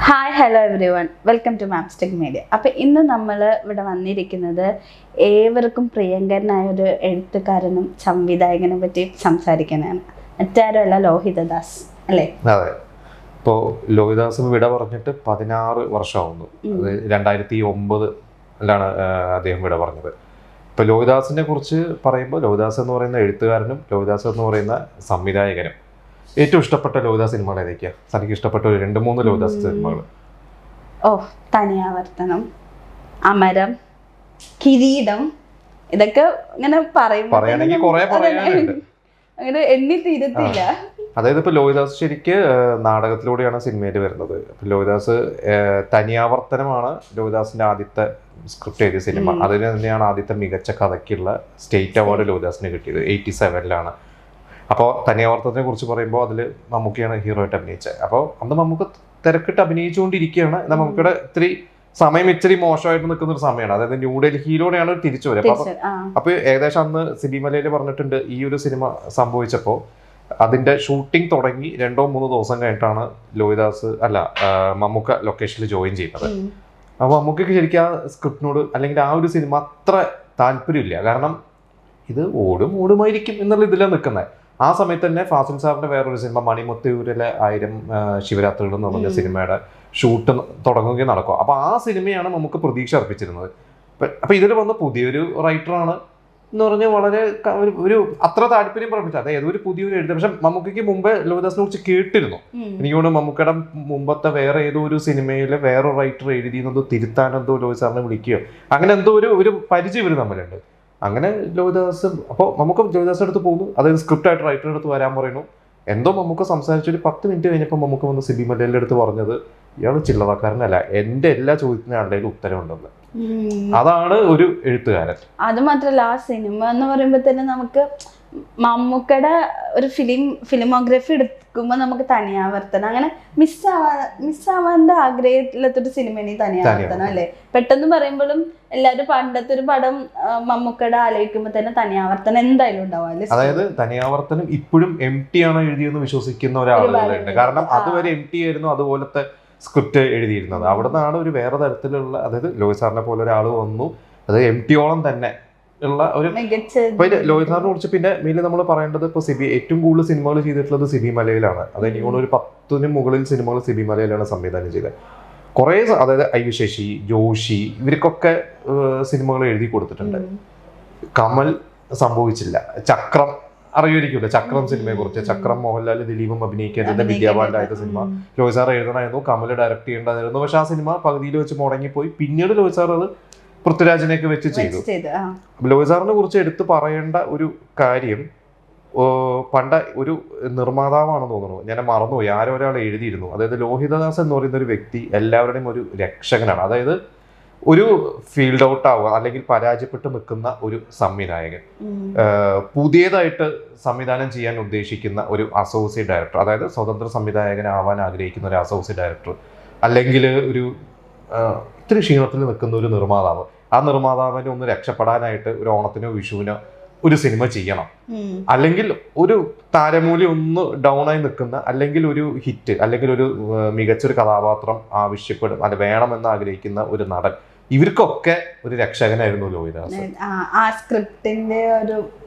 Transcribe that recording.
Hi hello everyone welcome to Mapstic media. അപ്പോൾ ഇന്ന് നമ്മൾ ഇവിടെ വന്നിരിക്കുന്നത് ഏവർക്കും പ്രിയങ്കരനായ ഒരു എഴുത്തുകാരനും സംവിധായകനെ പറ്റി സംസാരിക്കാനാണ്. മറ്റാരുമല്ല, ലോഹിതദാസ് അല്ലേ? അതെ. ഇപ്പോൾ ലോഹിതദാസ് വിട പറഞ്ഞിട്ട് 16 വർഷമാവുന്നു. അത് 2009 അദ്ദേഹം വിട പറഞ്ഞത്. ഇപ്പോൾ ലോഹിതദാസിനെ കുറിച്ച് പറയുമ്പോൾ ലോഹിതദാസ് എന്ന് പറയുന്ന എഴുത്തുകാരനും ലോഹിതദാസ് എന്ന് പറയുന്ന സംവിധായകനും ഏറ്റവും ഇഷ്ടപ്പെട്ട ലോഹിതദാസ് സിനിമകൾ ഏതൊക്കെയാ? തനിക്ക് ഇഷ്ടപ്പെട്ട ഒരു 2-3 ലോഹിതദാസ് സിനിമകൾ. തനിയാവർത്തനം, അമരം, കിരീടം, ഇതൊക്കെ ഇങ്ങനെ പറയുകയാണെങ്കിൽ കുറെ പറയാനുണ്ട്, അങ്ങനെ എണ്ണി തീരത്തില്ല. അതായത് ഇപ്പോൾ ലോഹിതദാസ് ശരിക്ക് നാടകത്തിലൂടെയാണ് സിനിമയിൽ വരുന്നത്. ലോഹിതദാസ് തനിയാവർത്തനമാണ് ലോഹിതദാസിന്റെ ആദ്യത്തെ സ്ക്രിപ്റ്റ് എഴുതിയ സിനിമ. അതിന് തന്നെയാണ് ആദ്യത്തെ മികച്ച കഥയ്ക്കുള്ള സ്റ്റേറ്റ് അവാർഡ് ലോഹിതദാസിന് കിട്ടിയത് 87 അപ്പോൾ തനിയാവർത്തനത്തെ കുറിച്ച് പറയുമ്പോൾ അതിൽ മമ്മൂക്കയാണ് ഹീറോ ആയിട്ട് അഭിനയിച്ചത്. അപ്പോൾ അന്ന് മമ്മൂക്ക തിരക്കിട്ട് അഭിനയിച്ചുകൊണ്ടിരിക്കുകയാണ്. എന്നാൽ മമ്മൂക്കയുടെ ഇച്ചിരി മോശമായിട്ട് നിൽക്കുന്ന ഒരു സമയമാണ്. അതായത് ന്യൂഡൽഹിയിലൂടെയാണ് തിരിച്ചു വരിക. അപ്പോൾ ഏകദേശം അന്ന് സിബി മലയിൽ പറഞ്ഞിട്ടുണ്ട്, ഈ ഒരു സിനിമ സംഭവിച്ചപ്പോൾ അതിന്റെ ഷൂട്ടിംഗ് തുടങ്ങി 2-3 ദിവസം കഴിഞ്ഞിട്ടാണ് മമ്മൂക്ക ലൊക്കേഷനിൽ ജോയിൻ ചെയ്യുന്നത്. അപ്പോൾ മമ്മൂക്കയ്ക്ക് ശരിക്കും ആ സ്ക്രിപ്റ്റിനോട് അല്ലെങ്കിൽ ആ ഒരു സിനിമ അത്ര താല്പര്യമില്ല. കാരണം ഇത് ഓടുമായിരിക്കും എന്നുള്ള ഇതിലാണ് നിൽക്കുന്നത്. ആ സമയത്ത് തന്നെ ഫാസിൽ സാറിന്റെ വേറൊരു സിനിമ മണിമുത്തൂരിലെ 1000 ശിവരാത്രികൾ എന്ന് പറഞ്ഞ സിനിമയുടെ ഷൂട്ട് തുടങ്ങുകയും നടക്കുക. അപ്പൊ ആ സിനിമയാണ് നമുക്ക് പ്രതീക്ഷ അർപ്പിച്ചിരുന്നത്. അപ്പൊ ഇതിൽ വന്ന പുതിയൊരു റൈറ്ററാണ് എന്ന് പറഞ്ഞാൽ വളരെ ഒരു അത്ര താല്പര്യം പ്രകടിപ്പിച്ചു. അതായത് ഒരു പുതിയൊരു എഴുത്ത്. പക്ഷെ മമ്മൂക്കയ്ക്ക് മുമ്പേ ലോഹിതദാസിനെ കുറിച്ച് കേട്ടിരുന്നു. എനിക്ക് തോന്നുന്നു മമ്മൂക്കയുടെ മുമ്പത്തെ വേറെ ഏതോ ഒരു സിനിമയിൽ വേറെ റൈറ്റർ എഴുതിയെന്നോ തിരുത്താനെന്തോ ലോഹിത് സാറിനെ വിളിക്കുകയോ അങ്ങനെ എന്തോ ഒരു പരിചയം ഇവർ തമ്മിലുണ്ട്. അങ്ങനെ ലോഹിതദാസ് അപ്പോൾ നമുക്ക് ലോഹിതദാസിന്റെ അടുത്ത് പോകുന്നു. അതായത് സ്ക്രിപ്റ്റ് ആയിട്ട് റൈറ്ററുടെ അടുത്ത് വരാൻ പറയുന്നു. എന്തോ മമ്മൂക്ക സംസാരിച്ച് ഒരു 10 മിനിറ്റ് കഴിഞ്ഞപ്പോൾ മമ്മൂക്ക വന്ന് സിബി മലയുടെ അടുത്ത് പറഞ്ഞത്, ഇയാൾ ചില്ലറക്കാരനല്ല, എൻ്റെ എല്ലാ ചോദ്യത്തിനും ആളുടെ ഉത്തരവുണ്ടെന്ന്. അതാണ് ഒരു എഴുത്തുകാരൻ. അത് മാത്രല്ല, ആ സിനിമ എന്ന് പറയുമ്പോൾ തന്നെ നമുക്ക് മമ്മൂക്കയുടെ ഒരു ഫിലിമോഗ്രഫി എടുക്കുമ്പോൾ നമുക്ക് തനിയാവർത്തനം അങ്ങനെ മിസ്സാവാൻ്റെ ആഗ്രഹത്തിലത്തൊരു സിനിമയാണ് ഈ തനിയാവർത്തനം അല്ലേ? പെട്ടെന്ന് പറയുമ്പോഴും എല്ലാവരും പണ്ടത്തെ ഒരു പടം മമ്മൂക്കയുടെ ആലോചിക്കുമ്പോൾ തന്നെ തനിയാവർത്തനം എന്തായാലും ഉണ്ടാവും. അതായത് തനിയാവർത്തനം ഇപ്പോഴും MT ആണ് എഴുതിയെന്ന് വിശ്വസിക്കുന്ന ഒരാളുകളുണ്ട്. കാരണം അതുവരെ MT ആയിരുന്നു അതുപോലത്തെ സ്ക്രിപ്റ്റ് എഴുതിയിരുന്നത്. അവിടെ നിന്നാണ് ഒരു വേറെ തരത്തിലുള്ള, അതായത് ലോഹിത് സാറിനെ പോലെ ഒരാൾ വന്നു. അത് MT-യോളം തന്നെ ഉള്ള ഒരു ലോഹിത് സാറിനെ കുറിച്ച് പിന്നെ മെയിൻ നമ്മൾ പറയേണ്ടത് ഇപ്പോൾ ഏറ്റവും കൂടുതൽ സിനിമകൾ ചെയ്തിട്ടുള്ളത് സിബി മലയിലാണ്. അത് എനിക്ക് തോന്നുന്നു ഒരു 10ന് മുകളിൽ സിനിമകൾ സിബി മലയിലാണ് സംവിധാനം ചെയ്തത്. കുറേ, അതായത് ഐ ശശി, ജോഷി, ഇവർക്കൊക്കെ സിനിമകൾ എഴുതി കൊടുത്തിട്ടുണ്ട്. കമൽ സംഭവിച്ചില്ല. ചക്രം അറിയുമായിരിക്കുമല്ലോ, ചക്രം സിനിമയെ കുറിച്ച്. ചക്രം മോഹൻലാൽ ദിലീപും അഭിനയിക്കാൻ വിദ്യാബാലന്റെ ആദ്യത്തെ സിനിമ ലോഹിത് സാർ എഴുതണമായിരുന്നു, കമൽ ഡയറക്ട് ചെയ്യേണ്ടതായിരുന്നു. പക്ഷെ ആ സിനിമ പകുതിയിൽ വെച്ച് മുടങ്ങിപ്പോയി. പിന്നീട് ലോഹിത് സാർ അത് പൃഥ്വിരാജിനെയൊക്കെ വെച്ച് ചെയ്തു. ലോഹിത് സാറിനെ കുറിച്ച് എടുത്തു പറയേണ്ട ഒരു കാര്യം, പണ്ട ഒരു നിർമ്മാതാവാണെന്ന് തോന്നുന്നു, ഞാൻ മറന്നുപോയി, ആരോ ഒരാൾ എഴുതിയിരുന്നു. അതായത് ലോഹിതദാസ് എന്ന് പറയുന്ന ഒരു വ്യക്തി എല്ലാവരുടെയും ഒരു രക്ഷകനാണ്. അതായത് ഒരു ഫീൽഡ് ഔട്ട് ആവുക അല്ലെങ്കിൽ പരാജയപ്പെട്ട് നിൽക്കുന്ന ഒരു സംവിധായകൻ, പുതിയതായിട്ട് സംവിധാനം ചെയ്യാൻ ഉദ്ദേശിക്കുന്ന ഒരു അസോസിയേറ്റ് ഡയറക്ടർ, അതായത് സ്വതന്ത്ര സംവിധായകനാവാൻ ആഗ്രഹിക്കുന്ന ഒരു അസോസിയേറ്റ് ഡയറക്ടർ, അല്ലെങ്കിൽ ഒരു ഇത്തിരി ക്ഷീണത്തിൽ നിൽക്കുന്ന ഒരു നിർമ്മാതാവ്. ആ നിർമ്മാതാവിനെ ഒന്ന് രക്ഷപ്പെടാനായിട്ട് ഒരു ഓണത്തിനോ വിഷുവിനോ ഒരു സിനിമ ചെയ്യണം. അല്ലെങ്കിൽ ഒരു താരമൂല്യം ഒന്ന് ഡൗൺ ആയി നിൽക്കുന്ന, അല്ലെങ്കിൽ ഒരു ഹിറ്റ്, അല്ലെങ്കിൽ ഒരു മികച്ചൊരു കഥാപാത്രം ആവശ്യപ്പെടും അത് വേണമെന്ന് ആഗ്രഹിക്കുന്ന ഒരു നടൻ, ഇവർക്കൊക്കെ ഒരു രക്ഷകനായിരുന്നു ലോഹിതദാസ്. ആ സ്ക്രിപ്റ്റിന്റെ ഒരു